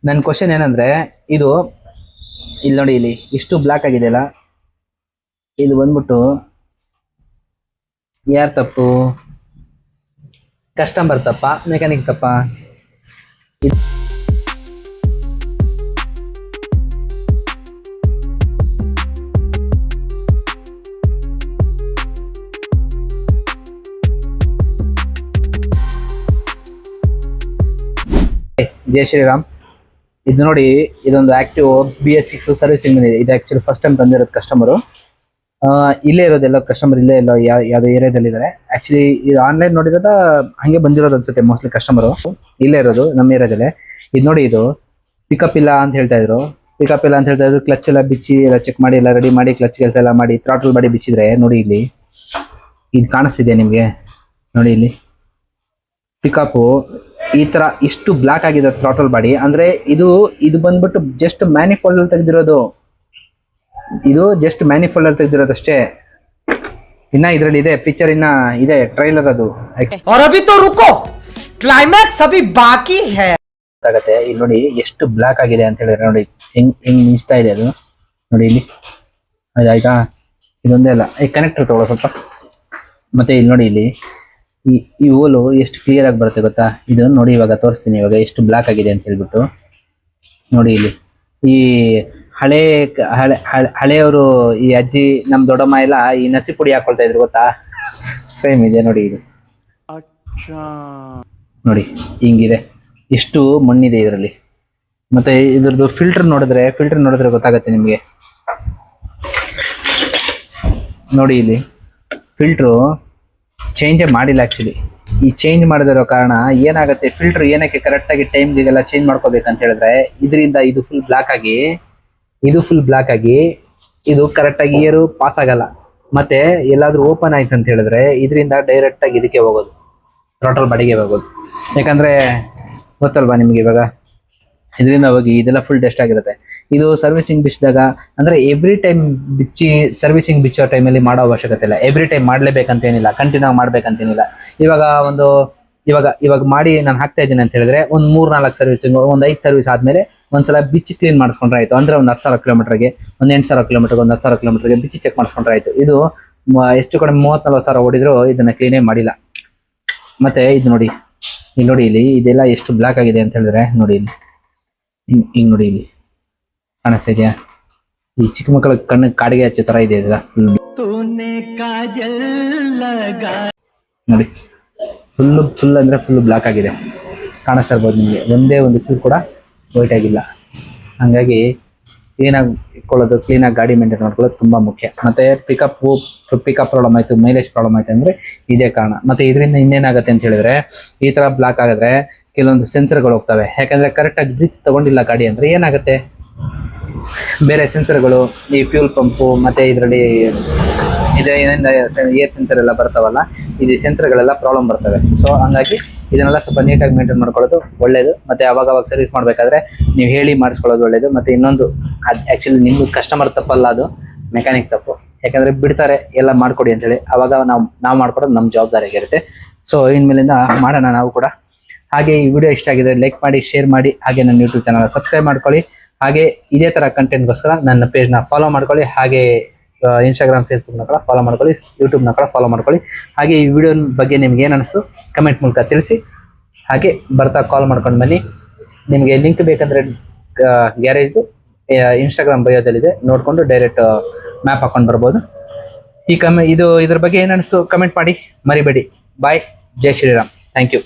ನನ್ನ ಕ್ವಶನ್ ಏನಂದ್ರೆ, ಇದು ಇಲ್ಲಿ ನೋಡಿ, ಇಲ್ಲಿ ಇಷ್ಟು ಬ್ಲಾಕ್ ಆಗಿದೆಯಲ್ಲ, ಇದು ಬಂದ್ಬಿಟ್ಟು ಯಾರು ತಪ್ಪು? ಕಸ್ಟಮರ್ ತಪ್ಪ, ಮೆಕ್ಯಾನಿಕ್ ತಪ್ಪ? ಜೈ ಶ್ರೀರಾಮ್. ಇದು ನೋಡಿ, ಇದೊಂದು ಆಕ್ಟಿವ್ BS6 ಸರ್ವಿಸಿಂಗ್ ಇದೆ. ಇದು ಆಕ್ಚುಲಿ ಫಸ್ಟ್ ಟೈಮ್ ತಂದಿರೋದು ಕಸ್ಟಮರು. ಇಲ್ಲೇ ಇರೋದೆಲ್ಲ ಕಸ್ಟಮರ್, ಇಲ್ಲೇ ಎಲ್ಲ ಯಾವ್ದೋ ಏರಿಯಾದಲ್ಲಿ ಇದ್ದಾರೆ. ಆಕ್ಚುಲಿ ಇದು ಆನ್ಲೈನ್ ನೋಡಿರೋದ ಹಂಗೆ ಬಂದಿರೋದು ಅನ್ಸುತ್ತೆ. ಮೋಸ್ಟ್ಲಿ ಕಸ್ಟಮರು ಇಲ್ಲೇ ಇರೋದು, ನಮ್ಮ ಏರಿಯಾದಲ್ಲೇ. ಇದು ನೋಡಿ, ಇದು ಪಿಕಪ್ ಇಲ್ಲ ಅಂತ ಹೇಳ್ತಾ ಇದ್ರು. ಕ್ಲಚ್ ಎಲ್ಲ ಬಿಚ್ಚಿ ಎಲ್ಲ ಚೆಕ್ ಮಾಡಿ ಎಲ್ಲ ರೆಡಿ ಮಾಡಿ, ಕ್ಲಚ್ ಕೆಲಸ ಎಲ್ಲ ಮಾಡಿ, ಥ್ರಾಟಲ್ ಬಾಡಿ ಬಿಚ್ಚಿದ್ರೆ ನೋಡಿ, ಇಲ್ಲಿ ಇದು ಕಾಣಿಸ್ತಿದೆ ನಿಮಗೆ. ನೋಡಿ, ಇಲ್ಲಿ ಪಿಕಪ್ಪು ಈ ತರ ಇಷ್ಟು ಬ್ಲಾಕ್ ಆಗಿದೆ ಥ್ರಾಟಲ್ ಬಾಡಿ. ಅಂದ್ರೆ ಇದು ಬಂದ್ಬಿಟ್ಟು ಜಸ್ಟ್ ಮ್ಯಾನಿಫೋಲ್ಡ್ ಅಲ್ಲಿ ತೆಗೆದಿರೋದು. ಇದು ಜಸ್ಟ್ ಮ್ಯಾನಿಫೋಲ್ಡ್ ಅಲ್ಲಿ ತೆಗೆದಿರೋದು ಅಷ್ಟೇ. ಇನ್ನ ಇದ್ರಲ್ಲಿ ಇದೆ ಪಿಕ್ಚರ್, ಇನ್ನ ಇದೆ ಟ್ರೈಲರ್. ಅದು ಕ್ಲೈಮ್ಯಾಕ್ಸ್ ಅಭಿ ಬಾಕಿ ಹೈ. ಆಗತ್ತೆ. ಇಲ್ಲಿ ನೋಡಿ ಎಷ್ಟು ಬ್ಲಾಕ್ ಆಗಿದೆ ಅಂತ ಹೇಳಿದ್ರೆ, ನೋಡಿ ಹೆಂಗ್ ಮಿಂಚ್ತಾ ಇದೆ ಅದು. ನೋಡಿ ಇಲ್ಲಿ ಆಯ್ತಾ, ಇದೊಂದೇ ಅಲ್ಲ. ಕನೆಕ್ಟರ್ ತಗೊಳ್ಳೋ ಸ್ವಲ್ಪ. ಮತ್ತೆ ಇಲ್ಲಿ ನೋಡಿ, ಇಲ್ಲಿ ಈ ಹೋಲು ಎಷ್ಟು ಕ್ಲಿಯರ್ ಆಗಿ ಬರುತ್ತೆ ಗೊತ್ತಾ? ಇದು ನೋಡಿ, ಇವಾಗ ತೋರಿಸ್ತೀನಿ ಇವಾಗ ಎಷ್ಟು ಬ್ಲಾಕ್ ಆಗಿದೆ ಅಂತ ಹೇಳ್ಬಿಟ್ಟು. ನೋಡಿ, ಇಲ್ಲಿ ಈ ಹಳೆಯವರು, ಈ ಅಜ್ಜಿ, ನಮ್ ದೊಡ್ಡಮ್ಮ ಎಲ್ಲ ಈ ನಸಿ ಪುಡಿ ಹಾಕೊಳ್ತಾ ಇದ್ರು ಗೊತ್ತಾ? ಸೇಮ್ ಇದೆ ನೋಡಿ. ಇದು ನೋಡಿ ಹಿಂಗಿದೆ, ಎಷ್ಟು ಮಣ್ಣಿದೆ ಇದರಲ್ಲಿ. ಮತ್ತೆ ಇದ್ರದ್ದು ಫಿಲ್ಟರ್ ನೋಡಿದ್ರೆ ಗೊತ್ತಾಗತ್ತೆ ನಿಮಗೆ. ನೋಡಿ, ಇಲ್ಲಿ ಫಿಲ್ಟ್ರು ಚೇಂಜೇ ಮಾಡಿಲ್ಲ ಆಕ್ಚುಲಿ. ಈ ಚೇಂಜ್ ಮಾಡದಿರೋ ಕಾರಣ ಏನಾಗುತ್ತೆ, ಫಿಲ್ಟರ್ ಏನಕ್ಕೆ ಕರೆಕ್ಟಾಗಿ ಟೈಮ್ಗೆಲ್ಲ ಚೇಂಜ್ ಮಾಡ್ಕೋಬೇಕಂತ ಹೇಳಿದ್ರೆ, ಇದರಿಂದ ಇದು ಫುಲ್ ಬ್ಲಾಕ್ ಆಗಿ ಇದು ಕರೆಕ್ಟಾಗಿ ಏರು ಪಾಸ್ ಆಗಲ್ಲ. ಮತ್ತೆ ಎಲ್ಲಾದ್ರೂ ಓಪನ್ ಆಯ್ತು ಅಂತ ಹೇಳಿದ್ರೆ, ಇದರಿಂದ ಡೈರೆಕ್ಟ್ ಆಗಿ ಇದಕ್ಕೆ ಹೋಗೋದು, ಥ್ರಾಟಲ್ ಬಾಡಿಗೆ ಹೋಗೋದು. ಯಾಕಂದ್ರೆ ಗೊತ್ತಲ್ವಾ ನಿಮ್ಗೆ, ಇವಾಗ ಇದರಿಂದ ಹೋಗಿ ಇದೆಲ್ಲ ಫುಲ್ ಡಸ್ಟ್ ಆಗಿರುತ್ತೆ. ಇದು ಸರ್ವಿಸಿಂಗ್ ಬಿಚ್ಚಿದಾಗ, ಅಂದ್ರೆ ಎವ್ರಿ ಟೈಮ್ ಸರ್ವಿಸಿಂಗ್ ಬಿಚ್ಚೋ ಟೈಮಲ್ಲಿ ಮಾಡೋ ಅವಶ್ಯಕತೆ ಇಲ್ಲ. ಎವ್ರಿ ಟೈಮ್ ಮಾಡ್ಲೇಬೇಕಂತೇನಿಲ್ಲ, ಕಂಟಿನ್ಯೂ ಮಾಡ್ಬೇಕಂತೇನಿಲ್ಲ. ಇವಾಗ ಮಾಡಿ ನಾನು ಹಾಕ್ತಾ ಇದ್ದೀನಿ ಅಂತ ಹೇಳಿದ್ರೆ, ಒಂದು 3-4 ಸರ್ವಿಸಿಂಗ್, ಒಂದು 5 ಸರ್ವಿಸ್ ಆದ್ಮೇಲೆ ಒಂದ್ಸಲ ಬಿಚ್ಚಿ ಕ್ಲೀನ್ ಮಾಡಿಸ್ಕೊಂಡ್ರೆ ಆಯ್ತು. ಅಂದ್ರೆ ಒಂದು 10,000 ಕಿಲೋಮೀಟರ್ಗೆ, ಒಂದು 8,000 ಕಿಲೋಮೀಟರ್ಗೆ, ಒಂದು 10,000 ಕಿಲೋಮೀಟರ್ಗೆ ಬಿಚ್ಚಿ ಚೆಕ್ ಮಾಡಿಸ್ಕೊಂಡ್ರೆ ಆಯ್ತು. ಇದು ಎಷ್ಟು ಕಡೆ 30-40 ಸಾವಿರ ಓಡಿದ್ರು ಇದನ್ನ ಕ್ಲೀನೇ ಮಾಡಿಲ್ಲ. ಮತ್ತೆ ಇದು ನೋಡಿ, ಇಲ್ಲಿ ಇದೆಲ್ಲ ಎಷ್ಟು ಬ್ಲಾಕ್ ಆಗಿದೆ ಅಂತ ಹೇಳಿದ್ರೆ, ನೋಡಿ ಇಲ್ಲಿ ಹಿಂಗ್ ನೋಡಿ, ಇಲ್ಲಿ ಕಾಣಿಸ್ತಾ ಇದೆಯಾ? ಈ ಚಿಕ್ಕ ಮಕ್ಕಳ ಕಣ್ಣು ಕಾಡಿಗೆ ಹಚ್ಚೋ ತರ ಇದೆ ಇದೆಲ್ಲ ಫುಲ್. ನೋಡಿ, ಫುಲ್ ಅಂದ್ರೆ ಫುಲ್ ಬ್ಲಾಕ್ ಆಗಿದೆ. ಕಾಣಿಸ್ತಾ ಇರ್ಬೋದು ನಿಮಗೆ. ಒಂದೇ ಒಂದು ಚೂರು ಕೂಡ ವೈಟ್ ಆಗಿಲ್ಲ. ಹಂಗಾಗಿ ಕ್ಲೀನಾಗಿ ಇಟ್ಕೊಳ್ಳೋದು, ಕ್ಲೀನಾಗಿ ಗಾಡಿ ಮೇಂಟೈನ್ ಮಾಡ್ಕೊಳ್ಳೋದು ತುಂಬಾ ಮುಖ್ಯ. ಮತ್ತೆ ಪಿಕಪ್ ಪ್ರಾಬ್ಲಮ್ ಆಯ್ತು, ಮೈಲೇಜ್ ಪ್ರಾಬ್ಲಮ್ ಆಯ್ತು ಅಂದ್ರೆ ಇದೇ ಕಾರಣ. ಮತ್ತೆ ಇದರಿಂದ ಇನ್ನೇನಾಗುತ್ತೆ ಅಂತ ಹೇಳಿದ್ರೆ, ಈ ತರ ಬ್ಲಾಕ್ ಆಗಿದ್ರೆ ಕೆಲವೊಂದು ಸೆನ್ಸರ್ಗಳು ಹೋಗ್ತವೆ. ಯಾಕಂದ್ರೆ ಕರೆಕ್ಟಾಗಿ ಬ್ರೀತ್ ತಗೊಂಡಿಲ್ಲ ಗಾಡಿ ಅಂದ್ರೆ ಏನಾಗುತ್ತೆ, ಬೇರೆ ಸೆನ್ಸರ್ಗಳು, ಈ ಫ್ಯೂಲ್ ಪಂಪು ಮತ್ತೆ ಇದರಲ್ಲಿ ಏರ್ ಸೆನ್ಸರ್ ಎಲ್ಲ ಬರ್ತಾವಲ್ಲ, ಇದು ಸೆನ್ಸರ್ಗಳೆಲ್ಲ ಪ್ರಾಬ್ಲಮ್ ಬರ್ತವೆ. ಸೊ ಹಂಗಾಗಿ ಇದನ್ನೆಲ್ಲ ಸ್ವಲ್ಪ ನೀಟಾಗಿ ಮೇಂಟೈನ್ ಮಾಡ್ಕೊಳ್ಳೋದು ಒಳ್ಳೇದು. ಮತ್ತೆ ಅವಾಗ ಸರ್ವಿಸ್ ಮಾಡಬೇಕಾದ್ರೆ ನೀವು ಹೇಳಿ ಮಾಡಿಸ್ಕೊಳ್ಳೋದು ಒಳ್ಳೇದು. ಮತ್ತೆ ಇನ್ನೊಂದು, ಅದು ಆ್ಯಕ್ಚುಲಿ ನಿಮ್ದು ಕಸ್ಟಮರ್ ತಪ್ಪಲ್ಲ, ಅದು ಮೆಕ್ಯಾನಿಕ್ ತಪ್ಪು. ಯಾಕಂದ್ರೆ ಬಿಡ್ತಾರೆ ಎಲ್ಲ ಮಾಡ್ಕೊಡಿ ಅಂತೇಳಿ, ಅವಾಗ ನಾವು ಮಾಡ್ಕೊಡೋದು ನಮ್ಮ ಜವಾಬ್ದಾರಿಯಾಗಿರುತ್ತೆ. ಸೊ ಇನ್ಮೇಲಿಂದ ಮಾಡೋಣ ನಾವು ಕೂಡ. ಹಾಗೆ ಈ ವಿಡಿಯೋ ಇಷ್ಟ ಆಗಿದೆ ಲೈಕ್ ಮಾಡಿ, ಶೇರ್ ಮಾಡಿ. ಹಾಗೆ ನನ್ನ ಯೂಟ್ಯೂಬ್ ಚಾನಲ್ ಸಬ್ಸ್ಕ್ರೈಬ್ ಮಾಡ್ಕೊಳ್ಳಿ. ಹಾಗೆ ಇದೇ ಥರ ಕಂಟೆಂಟ್ಗೋಸ್ಕರ ನನ್ನ ಪೇಜ್ನ ಫಾಲೋ ಮಾಡ್ಕೊಳ್ಳಿ. ಹಾಗೆ ಇನ್ಸ್ಟಾಗ್ರಾಮ್, ಫೇಸ್ಬುಕ್ನ ಕೂಡ ಫಾಲೋ ಮಾಡ್ಕೊಳ್ಳಿ, ಯೂಟ್ಯೂಬ್ನ ಕೂಡ ಫಾಲೋ ಮಾಡ್ಕೊಳ್ಳಿ. ಹಾಗೆ ಈ ವಿಡಿಯೋ ಬಗ್ಗೆ ನಿಮ್ಗೆ ಏನು ಅನಿಸ್ತು ಕಮೆಂಟ್ ಮೂಲಕ ತಿಳಿಸಿ. ಹಾಗೆ ಬರ್ತಾ ಕಾಲ್ ಮಾಡ್ಕೊಂಡು ಬನ್ನಿ. ನಿಮಗೆ ಲಿಂಕ್ ಬೇಕಂದರೆ ಗ್ಯಾರೇಜ್ದು ಇನ್ಸ್ಟಾಗ್ರಾಮ್ ಬಯೋದಲ್ಲಿದೆ, ನೋಡಿಕೊಂಡು ಡೈರೆಕ್ಟ್ ಮ್ಯಾಪ್ ಹಾಕೊಂಡು ಬರ್ಬೋದು. ಇದ್ರ ಬಗ್ಗೆ ಏನು ಅನಿಸ್ತು ಕಮೆಂಟ್ ಮಾಡಿ, ಮರಿಬೇಡಿ. Bye. Jai Shriram. Thank you.